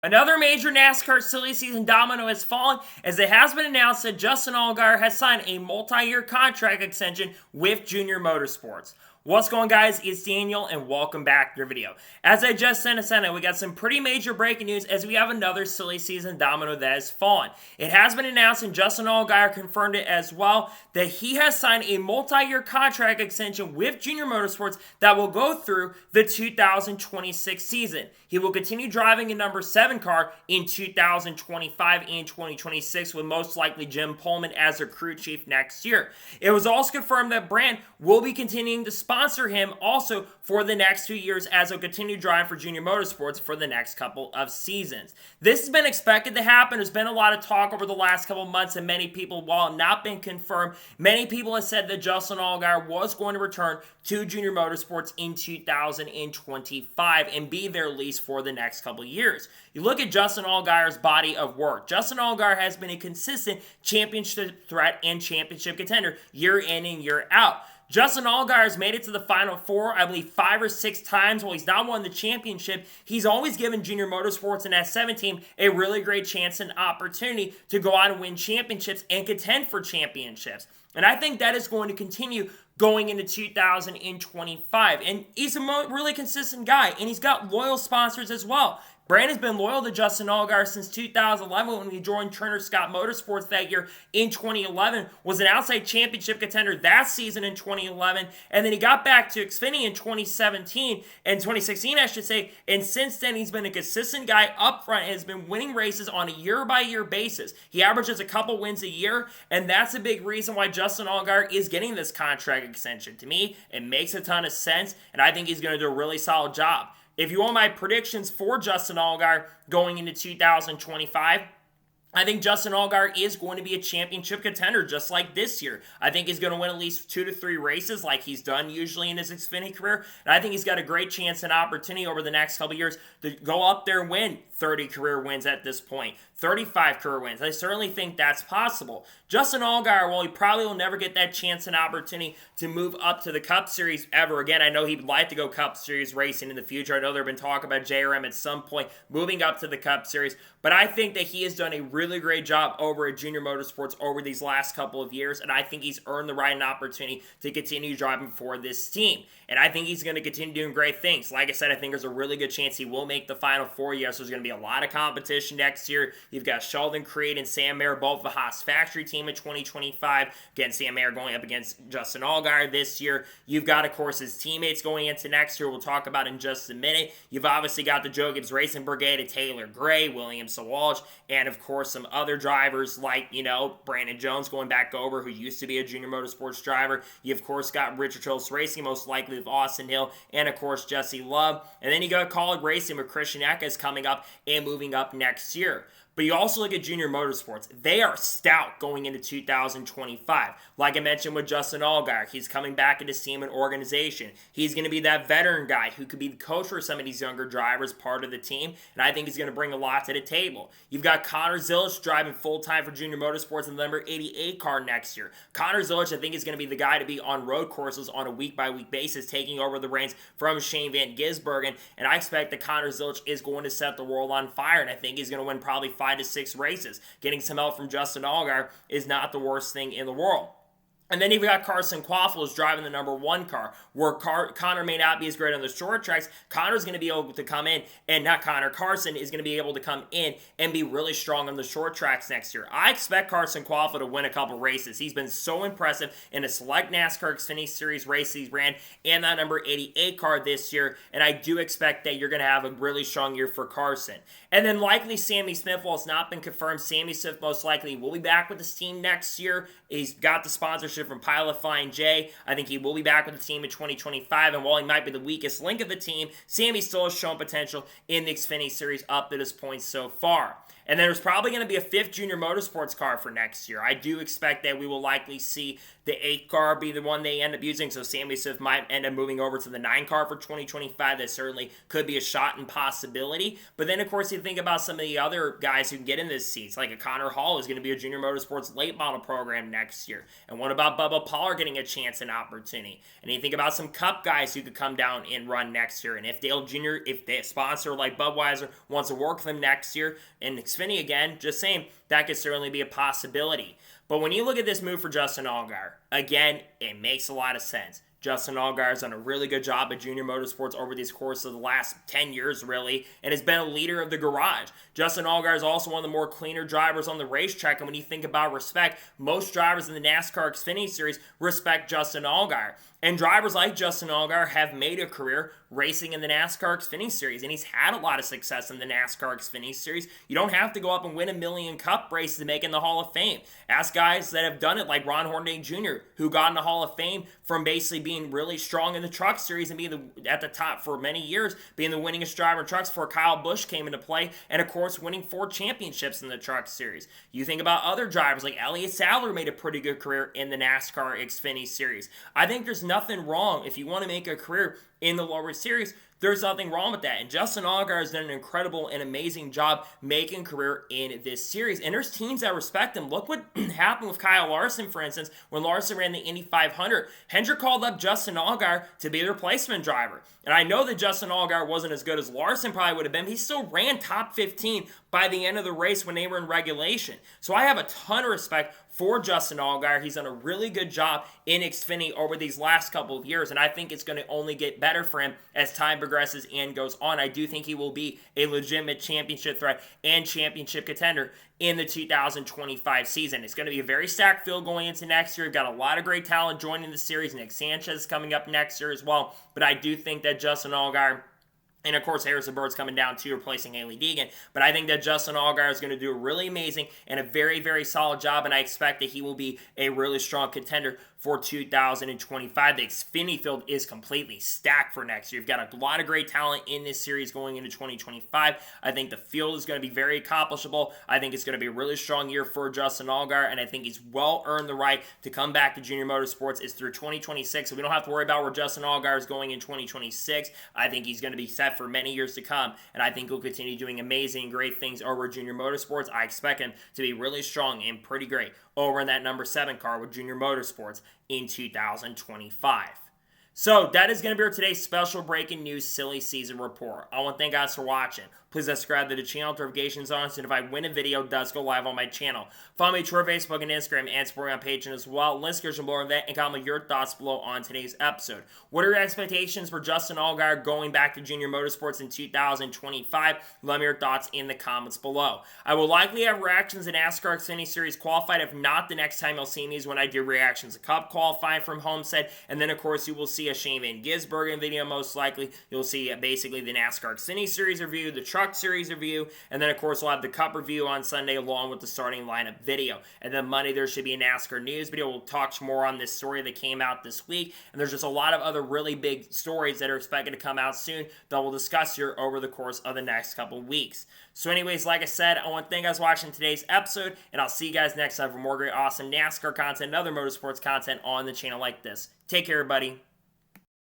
Another major NASCAR silly season domino has fallen as it has been announced that Justin Allgaier has signed a multi-year contract extension with JR Motorsports. What's going on, guys? It's Daniel and welcome back to your video. As I just said, we got some pretty major breaking news as we have another silly season domino that has fallen. It has been announced, and Justin Allgaier confirmed it as well, that he has signed a multi-year contract extension with JR Motorsports that will go through the 2026 season. He will continue driving a number 7 car in 2025 and 2026 with most likely Jim Pullman as their crew chief next year. It was also confirmed that Brand will be continuing to sponsor him also for the next 2 years as he'll continue driving for JR Motorsports for the next couple of seasons. This has been expected to happen. There's been a lot of talk over the last couple of months, and many people, while not been confirmed, many people have said that Justin Allgaier was going to return to JR Motorsports in 2025 and be there at least for the next couple of years. You look at Justin Allgaier's body of work. Justin Allgaier has been a consistent championship threat and championship contender year in and year out. Justin Allgaier has made it to the Final Four, I believe, 5 or 6 times. While he's not won the championship, he's always given JR Motorsports and that 7 team a really great chance and opportunity to go out and win championships and contend for championships. And I think that is going to continue going into 2025. And he's a really consistent guy, and he's got loyal sponsors as well. Brand has been loyal to Justin Allgaier since 2011 when he joined Turner Scott Motorsports that year in 2011, was an outside championship contender that season in 2011, and then he got back to Xfinity in 2017, and 2016 I should say, and since then he's been a consistent guy up front and has been winning races on a year-by-year basis. He averages a couple wins a year, and that's a big reason why Justin Allgaier is getting this contract extension. To me, it makes a ton of sense, and I think he's going to do a really solid job. If you want my predictions for Justin Allgaier going into 2025, I think Justin Allgaier is going to be a championship contender just like this year. I think he's going to win at least 2 to 3 races like he's done usually in his Xfinity career. And I think he's got a great chance and opportunity over the next couple of years to go up there and win 30 career wins at this point, 35 career wins. I certainly think that's possible. Justin Allgaier, well, he probably will never get that chance and opportunity to move up to the Cup Series ever again. I know he'd like to go Cup Series racing in the future. I know there have been talk about JRM at some point moving up to the Cup Series, but I think that he has done a really great job over at JR Motorsports over these last couple of years, and I think he's earned the right and opportunity to continue driving for this team. And I think he's going to continue doing great things. Like I said, I think there's a really good chance he will make the Final Four. Yes, there's going to be a lot of competition next year. You've got Sheldon Creed and Sam Mayer, both the Haas factory team in 2025. Again, Sam Mayer going up against Justin Allgaier this year. You've got, of course, his teammates going into next year. We'll talk about in just a minute. You've obviously got the Joe Gibbs Racing Brigade of Taylor Gray, William Sawalch, and, of course, some other drivers like, Brandon Jones going back over, who used to be a JR Motorsports driver. You, of course, got Richard Childress Racing, most likely with Austin Hill, and, of course, Jesse Love. And then you got College Racing with Christian Eckes coming up and moving up next year. But you also look at JR Motorsports. They are stout going into 2025. Like I mentioned with Justin Allgaier, he's coming back into his team and organization. He's going to be that veteran guy who could be the coach for some of these younger drivers, part of the team, and I think he's going to bring a lot to the table. You've got Connor Zilisch driving full-time for JR Motorsports in the number 88 car next year. Connor Zilisch, I think, is going to be the guy to be on road courses on a week-by-week basis, taking over the reins from Shane Van Gisbergen, and I expect that Connor Zilisch is going to set the world on fire, and I think he's going to win probably 5 to 6 races. Getting some help from Justin Allgaier is not the worst thing in the world. And then you've got Carson Quaffle who's driving the number 1 car, where Connor may not be as great on the short tracks. Connor's going to be able to come in, and Carson is going to be able to come in and be really strong on the short tracks next year. I expect Carson Quaffle to win a couple races. He's been so impressive in a select NASCAR Xfinity Series race he's ran and that number 88 car this year, and I do expect that you're going to have a really strong year for Carson. And then likely Sammy Smith, while it's not been confirmed, Sammy Smith most likely will be back with his team next year. He's got the sponsorship from Pilot Flying J. I think he will be back with the team in 2025, and while he might be the weakest link of the team, Sammy still has shown potential in the Xfinity Series up to this point so far. And there's probably going to be a 5th JR Motorsports car for next year. I do expect that we will likely see the 8 car be the one they end up using, so Sammy Smith might end up moving over to the 9 car for 2025. That certainly could be a shot and possibility. But then, of course, you think about some of the other guys who can get in this seats, like a Connor Hall is going to be a JR Motorsports late model program next year. And what about about Bubba Pollard getting a chance and opportunity. And you think about some Cup guys who could come down and run next year. And if Dale Jr., if the sponsor like Budweiser wants to work with him next year in Xfinity again, just saying, that could certainly be a possibility. But when you look at this move for Justin Allgaier, again, it makes a lot of sense. Justin Allgaier has done a really good job at Junior Motorsports over these course of the last 10 years, really, and has been a leader of the garage. Justin Allgaier is also one of the more cleaner drivers on the racetrack, and when you think about respect, most drivers in the NASCAR Xfinity Series respect Justin Allgaier. And drivers like Justin Allgaier have made a career racing in the NASCAR Xfinity Series, and he's had a lot of success in the NASCAR Xfinity Series. You don't have to go up and win a million Cup races to make it in the Hall of Fame. Ask guys that have done it like Ron Hornaday Jr., who got in the Hall of Fame from basically being really strong in the Truck Series and being at the top for many years, being the winningest driver in trucks before Kyle Busch came into play, and of course winning 4 championships in the Truck Series. You think about other drivers like Elliott Sadler made a pretty good career in the NASCAR Xfinity Series. I think there's nothing wrong if you want to make a career in the lower series. There's nothing wrong with that. And Justin Allgaier has done an incredible and amazing job making a career in this series. And there's teams that respect him. Look what happened with Kyle Larson, for instance, when Larson ran the Indy 500. Hendrick called up Justin Allgaier to be the replacement driver. And I know that Justin Allgaier wasn't as good as Larson probably would have been, but he still ran top 15 by the end of the race when they were in regulation. So I have a ton of respect for Justin Allgaier. He's done a really good job in Xfinity over these last couple of years, and I think it's going to only get better for him as time progresses and goes on. I do think he will be a legitimate championship threat and championship contender in the 2025 season. It's going to be a very stacked field going into next year. We've got a lot of great talent joining the series. Nick Sanchez is coming up next year as well, but I do think that Justin Allgaier, and of course, Harrison Bird's coming down too, replacing Haley Deegan. But I think that Justin Allgaier is going to do a really amazing and a very, very solid job, and I expect that he will be a really strong contender for 2025. The Xfinity field is completely stacked for next year. You've got a lot of great talent in this series going into 2025. I think the field is going to be very accomplishable. I think it's going to be a really strong year for Justin Allgaier, and I think he's well earned the right to come back to Junior Motorsports. It's through 2026, so we don't have to worry about where Justin Allgaier is going in 2026. I think he's going to be set for many years to come, and I think he'll continue doing amazing, great things over Junior Motorsports. I expect him to be really strong and pretty great over in that number 7 car with Junior Motorsports in 2025. So that is going to be our today's special breaking news silly season report. I want to thank you guys for watching. Please subscribe to the channel, notifications on, so if I win a video, it does go live on my channel. Follow me to our Facebook and Instagram and support me on Patreon as well. Links description below that, and comment your thoughts below on today's episode. What are your expectations for Justin Allgaier going back to Junior Motorsports in 2025? Let me your thoughts in the comments below. I will likely have reactions in NASCAR Xfinity Series qualified. If not, the next time you'll see me is when I do reactions to Cup qualifying from Homestead, and then of course you will see a Shane Van Gisbergen video most likely. You'll see basically the NASCAR Xfinity Series review, the Truck Series review, and then of course we'll have the Cup review on Sunday along with the starting lineup video. And then Monday there should be a NASCAR news video. We'll talk more on this story that came out this week, and there's just a lot of other really big stories that are expected to come out soon that we'll discuss here over the course of the next couple of weeks. So anyways, like I said, I want to thank you guys for watching today's episode, and I'll see you guys next time for more great, awesome NASCAR content and other motorsports content on the channel like this. Take care, everybody.